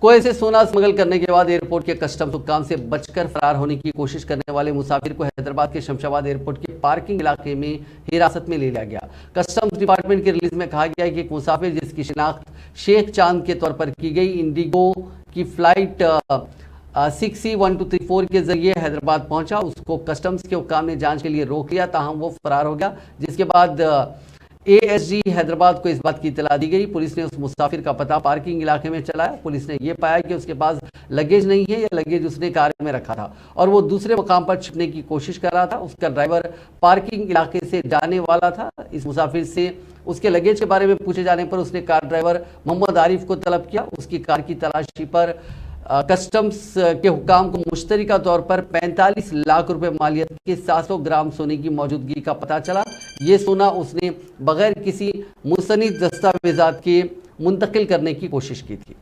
कोयले से सोना स्मगल करने के बाद एयरपोर्ट के कस्टम्स हुक्काम से बचकर फरार होने की कोशिश करने वाले मुसाफिर को हैदराबाद के शमशाबाद एयरपोर्ट के पार्किंग इलाके में हिरासत में ले लिया गया। कस्टम्स डिपार्टमेंट के रिलीज में कहा गया है कि एक मुसाफिर जिसकी शिनाख्त शेख चांद के तौर पर की गई, इंडिगो की फ्लाइट 6C1234 के जरिए हैदराबाद पहुंचा। उसको कस्टम्स के हुक्काम ने जांच के लिए रोक लिया, ताहम वो फरार हो गया, जिसके बाद ASG हैदराबाद को इस बात की इतला दी गई। पुलिस ने उस मुसाफिर का पता पार्किंग इलाके में चलाया। पुलिस ने यह पाया कि उसके पास लगेज नहीं है, या लगेज उसने कार में रखा था और वो दूसरे मकाम पर छिपने की कोशिश कर रहा था। उसका ड्राइवर पार्किंग इलाके से जाने वाला था। इस मुसाफिर से उसके लगेज के बारे में पूछे जाने पर उसने कार ड्राइवर मोहम्मद आरिफ को तलब किया। उसकी कार की तलाशी पर कस्टम्स के हुक्काम को मुश्तरका तौर पर 45 लाख रुपए मालियत के 700 ग्राम सोने की मौजूदगी का पता चला। ये सोना उसने बगैर किसी मुस्तनिद दस्तावेजात के मुंतकिल करने की कोशिश की थी।